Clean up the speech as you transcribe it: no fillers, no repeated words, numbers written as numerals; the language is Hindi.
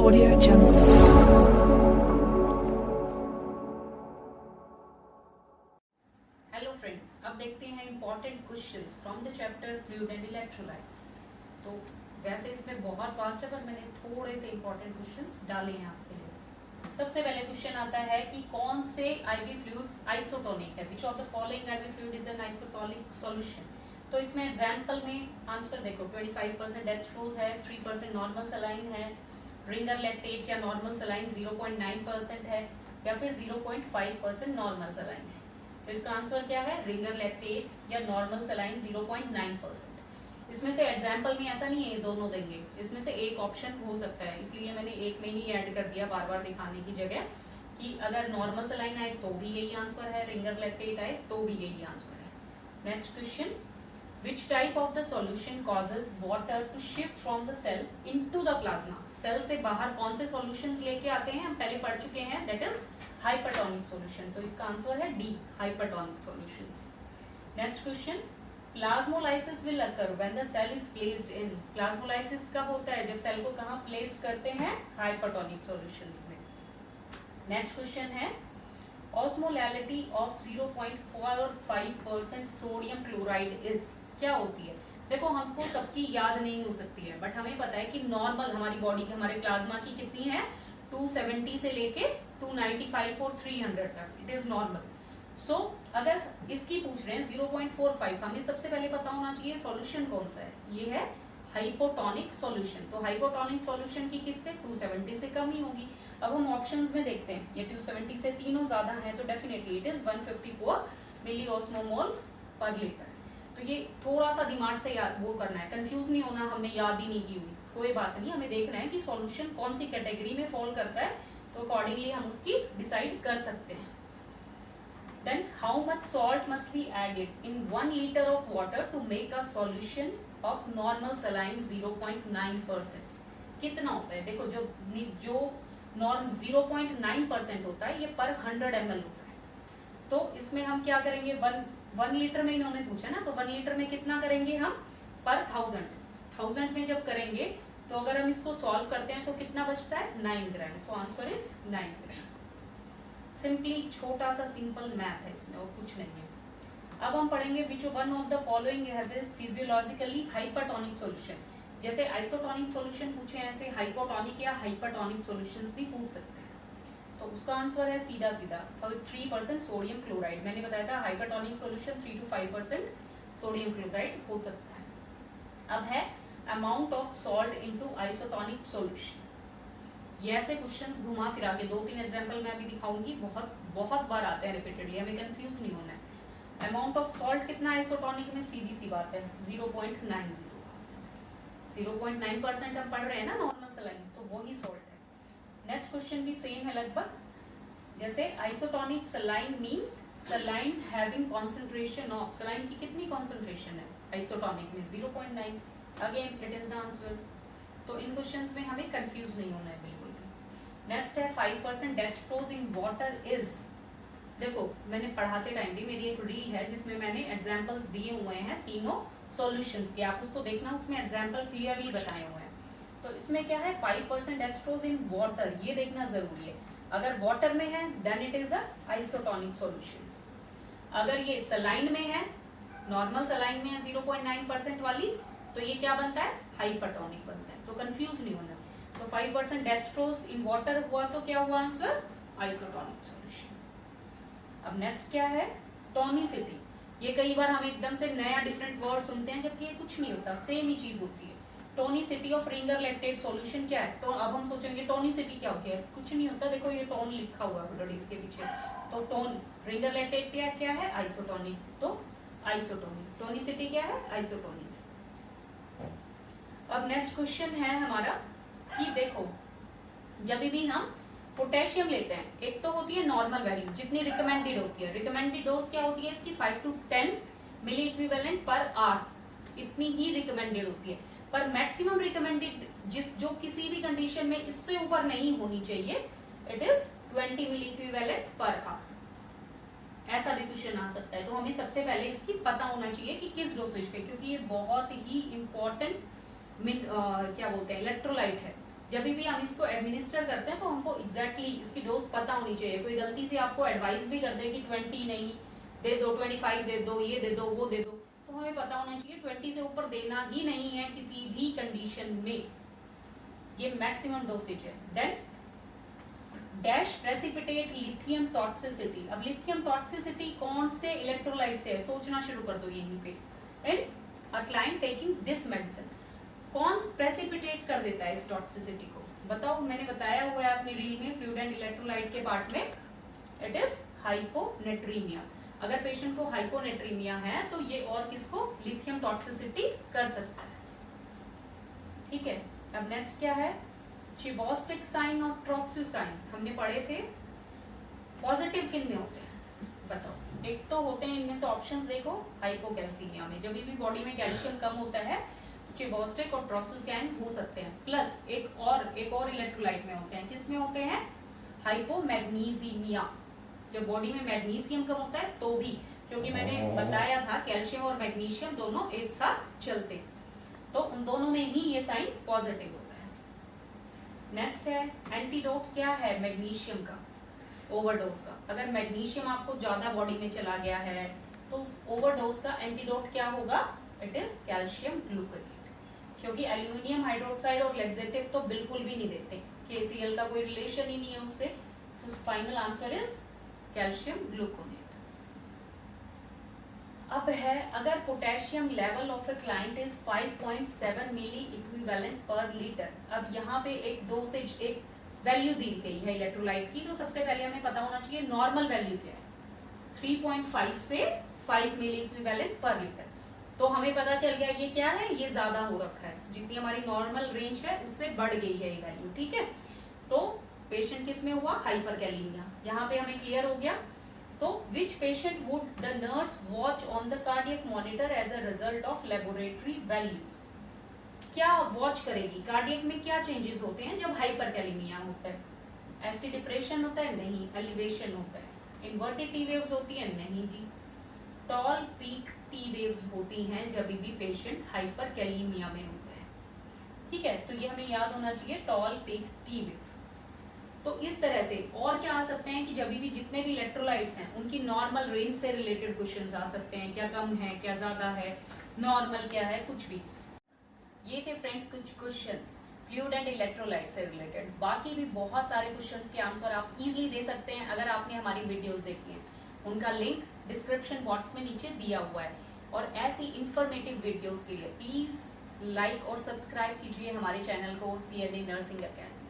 Audio Jungle. हेलो फ्रेंड्स, अब देखते हैं important questions from the chapter fluid and electrolytes. तो वैसे इसमें बहुत फास्ट है, पर मैंने थोड़े से इंपॉर्टेंट क्वेश्चंस डाले हैं आपके लिए। सबसे पहले क्वेश्चन आता है कि कौन से आईवी फ्लूइड्स आइसोटोनिक है। Which of the following IV fluid is an isotonic solution. तो इसमें एग्जाम्पल में आंसर देखो, 25% डेक्सट्रोज है, 3% नॉर्मल सलाइन है, रिंगर लैक्टेट या नॉर्मल सलाइन 0.9% है, या फिर 0.5% नॉर्मल सलाइन है। तो इसका आंसर क्या है, रिंगर लैक्टेट या नॉर्मल सलाइन 0.9%। इसमें से एग्जाम्पल में ऐसा नहीं है ये दोनों देंगे, इसमें से एक ऑप्शन हो सकता है, इसीलिए मैंने एक में ही ऐड कर दिया बार बार दिखाने की जगह कि अगर नॉर्मल सलाइन आए तो भी यही आंसर है, रिंगर लैक्टेट आए तो भी यही आंसर है। Next question, which type of the solution causes water to shift from the cell into the plasma। Cell से बाहर कौन से सॉल्यूशंस लेके आते हैं, हम पहले पढ़ चुके हैं, दैट इज हाइपरटोनिक सॉल्यूशन। तो इसका आंसर है D, hypertonic solutions. Next question, plasmolysis will occur when the cell is placed in. Plasmolysis कब होता है, जब सेल को कहाँ प्लेस करते हैं, हाइपरटोनिक सॉल्यूशंस में। नेक्स्ट क्वेश्चन है, osmolality of 0.45% sodium chloride is, क्या होती है। देखो हमको सबकी याद नहीं हो सकती है, बट हमें पता है कि नॉर्मल हमारी बॉडी की, हमारे प्लाज्मा की कितनी है, 270 से लेके 295 और 300 तक, इट इज नॉर्मल। सो अगर इसकी पूछ रहे हैं 0.45, हमें सबसे पहले पता होना चाहिए सॉल्यूशन कौन सा है, ये है हाइपोटोनिक सॉल्यूशन। तो हाइपोटोनिक सॉल्यूशन की किससे, 270 से कम ही होगी। अब हम ऑप्शंस में देखते हैं, ये 270 से तीनों ज्यादा है, तो डेफिनेटली इट इज 154 मिली ऑस्मोमोल पर लीटर। तो ये थोड़ा सा दिमाग से याद वो करना है, कंफ्यूज नहीं होना, हमने याद ही नहीं की हुई, कोई बात नहीं, हमें देखना है कि सॉल्यूशन कौन सी कैटेगरी में फॉल करता है, तो अकॉर्डिंगली हम उसकी डिसाइड कर सकते हैं। Then how much salt must be added in 1 liter of water to make a solution of normal saline 0.9%। कितना होता है, देखो जो नॉर्म 0.9% होता है ये पर 100 ml होता है। तो इसमें हम क्या करेंगे, 1 लीटर में इन्होंने पूछा ना, तो 1 लीटर में कितना करेंगे हम, पर 1000 में जब करेंगे तो अगर हम इसको सॉल्व करते हैं तो कितना बचता है, 9 gram. So answer is 9 gram. Simply छोटा सा सिंपल मैथ है इसमें, और कुछ नहीं है। अब हम पढ़ेंगे which one of the following have a physiologically hypertonic solution. जैसे आइसोटोनिक सॉल्यूशन पूछे, ऐसे हाइपोटोनिक या हाइपरटोनिक सॉल्यूशंस भी पूछ सकते हैं। तो उसका आंसर है सीधा सीधा 3% सोडियम क्लोराइड। मैंने बताया था hypertonic solution 3 to 5% sodium chloride हो सकता है। अब है amount of salt into isotonic solution. ये ऐसे क्वेश्चन घुमा फिरा के 2-3 एग्जांपल मैं अभी दिखाऊंगी, बहुत बार आते हैं रिपीटेडली, हमें कंफ्यूज नहीं होना है। अमाउंट ऑफ सॉल्ट कितना आइसोटोनिक में, सीधी सी बात है 0.90%। 0.9% हम पढ़ रहे हैं ना नॉर्मल सलाइन, तो वही सॉल्ट है। नेक्स्ट क्वेश्चन भी सेम है लगभग, जैसे isotonic saline means saline having concentration of, saline की कितनी कॉन्सेंट्रेशन है आइसोटोनिक में, 0.9। Again it is the answer. तो इन क्वेश्चंस में हमें कंफ्यूज नहीं होना है बिल्कुल भी। नेक्स्ट है 5% डेक्सट्रोज इन वाटर इज। देखो मैंने पढ़ाते टाइम भी मेरी एक रील है जिसमें मैंने एग्जांपल्स दिए हुए हैं तीनों सॉल्यूशंस के, आप उसको देखना, उसमें एग्जांपल क्लियरली बताए हुए हैं। तो इसमें क्या है, 5% डेक्सट्रोज इन वाटर, ये देखना जरूरी है। अगर वाटर में है then it is a isotonic solution. अगर ये सलाइन में है, नॉर्मल सलाइन में है 0.9% वाली, तो ये क्या बनता है, हाइपरटोनिक बनता है। तो कंफ्यूज नहीं होना। तो 5% डेक्सट्रोज इन वाटर हुआ तो क्या हुआ आंसर, आइसोटोनिक सॉल्यूशन। अब नेक्स्ट क्या है, टोनिसिटी। ये कई बार हम एकदम से नया डिफरेंट वर्ड सुनते हैं, जबकि ये कुछ नहीं होता, सेम ही चीज होती है। Tonicity of Ringer lactate solution क्या है, तो अब हम सोचेंगे टोनिसिटी क्या होती है, कुछ नहीं होता। देखो ये टोन लिखा हुआ है ऑलरेडी इसके पीछे, तो टोन रिंगर लैक्टेट क्या है, आइसोटोनिक, तो आइसोटोनिक। टोनिसिटी क्या है, आइसोटोनिक। अब नेक्स्ट क्वेश्चन है हमारा कि देखो जब भी हम पोटेशियम लेते हैं, एक तो होती है नॉर्मल वैल्यू जितनी रिकमेंडेड होती है, रिकमेंडेड डोज क्या होती है इसकी 5 to 10 milliequivalent per R, इतनी ही रिकमेंडेड होती है। पर मैक्सिमम रिकमेंडेड जो किसी भी कंडीशन में इससे ऊपर नहीं होनी चाहिए, it is 20 milliequivalent per R. ऐसा भी क्वेश्चन आ सकता है। तो हमें सबसे पहले इसकी पता होना चाहिए कि किस डोसेज पे, क्योंकि ये बहुत ही इंपॉर्टेंट क्या बोलते हैं इलेक्ट्रोलाइट है, जब भी हम इसको एडमिनिस्टर करते हैं तो हमको एग्जैक्टली इसकी डोज पता होनी चाहिए। कोई गलती से आपको एडवाइस भी कर दे कि 20 नहीं दे दो, 25 दे दो, ये दे दो, वो दे दो, तो हमें पता होना चाहिए 20 से ऊपर देना ही नहीं है किसी भी कंडीशन में, ये मैक्सिमम डोसेज है। Then dash precipitate lithium toxicity. अब लिथियम टॉक्सिसिटी कौन से इलेक्ट्रोलाइट से है, सोचना शुरू कर दो यहीं पे। In a client taking this medicine, कौन प्रेसिपिटेट कर देता है इस टॉक्सिसिटी को, बताओ। मैंने बताया हुआ है अपनी रील में फ्लूइड एंड इलेक्ट्रोलाइट के पार्ट में, इट इज हाइपोनेट्रीमिया। अगर पेशेंट को हाइपोनेट्रीमिया है तो ये और किसको लिथियम टॉक्सिसिटी कर सकता है, ठीक है। अब नेक्स्ट क्या है, चिबोस्टिक साइन और ट्रोस्यू साइन हमने पढ़े थे। पॉजिटिव किन में होते हैं बताओ। एक तो होते हैं इनमें से ऑप्शंस देखो, हाइपोकैल्सीमिया में, जब भी बॉडी में कैल्शियम कम होता है तो चिबोस्टिक और ट्रोस्यू साइन हो सकते हैं। प्लस एक और इलेक्ट्रोलाइट में होते हैं, किस में होते हैं, हाइपोमैग्नीसीमिया, जब बॉडी में मैग्नीशियम कम होता है तो भी, क्योंकि मैंने बताया था कैल्शियम और मैग्नीशियम दोनों एक साथ चलते, तो उन दोनों में ही ये साइन पॉजिटिव होता है। नेक्स्ट है एंटीडोट, क्या है मैग्नीशियम का, ओवरडोज का। अगर मैग्नीशियम आपको ज्यादा बॉडी में चला गया है तो उस ओवरडोज का एंटीडोट क्या होगा, इट इज कैल्शियम ग्लूकोनेट, क्योंकि एल्यूमिनियम हाइड्रोक्साइड और लेक्सेटिव तो बिल्कुल भी नहीं देते, KCl का कोई रिलेशन ही नहीं है उससे, तो final answer is calcium gluconate. अब है अगर potassium level of a client is 5.7 milliequivalent per litre. अब यहाँ पे एक डोसेज, एक वैल्यू दी गई है इलेक्ट्रोलाइट की, तो सबसे पहले हमें पता होना चाहिए नॉर्मल वैल्यू क्या है। 3.5 से 5 मिली इक्विवेलेंट पर लीटर, तो हमें पता चल गया ये क्या है, ये ज्यादा हो रखा है, जितनी हमारी नॉर्मल रेंज है उससे बढ़ गई है ये वैल्यू, ठीक है। तो पेशेंट किस में हुआ, हाइपरकैलीमिया, यहाँ पे हमें क्लियर हो गया। तो which patient would the nurse watch on the cardiac monitor as a result of laboratory values, क्या वॉच करेगी, कार्डियक में क्या चेंजेस होते हैं जब हाइपरकैलीमिया होता है, एसटी डिप्रेशन होता है, नहीं, एलिवेशन होता है, इन्वर्टेड टी वेव्स होती है, नहीं जी, टॉल पीक टी वेव्स होती हैं जब भी पेशेंट हाइपरकैलीमिया में होता है, ठीक है। तो ये हमें याद होना चाहिए, टॉल पीक टी वेव। तो इस तरह से और क्या आ सकते हैं कि जब भी जितने भी इलेक्ट्रोलाइट्स हैं उनकी नॉर्मल रेंज से रिलेटेड क्वेश्चंस आ सकते हैं, क्या कम है, क्या ज्यादा है, नॉर्मल क्या है, कुछ भी। ये थे फ्रेंड्स कुछ क्वेश्चंस फ्लूइड एंड इलेक्ट्रोलाइट से रिलेटेड। बाकी भी बहुत सारे क्वेश्चंस के आंसर आप इजीली दे सकते हैं अगर आपने हमारी वीडियोस देखी हैं, उनका लिंक डिस्क्रिप्शन बॉक्स में नीचे दिया हुआ है। और ऐसी इंफॉर्मेटिव वीडियोस के लिए प्लीज लाइक और सब्सक्राइब कीजिए हमारे चैनल को, CNA नर्सिंग अकेडमी।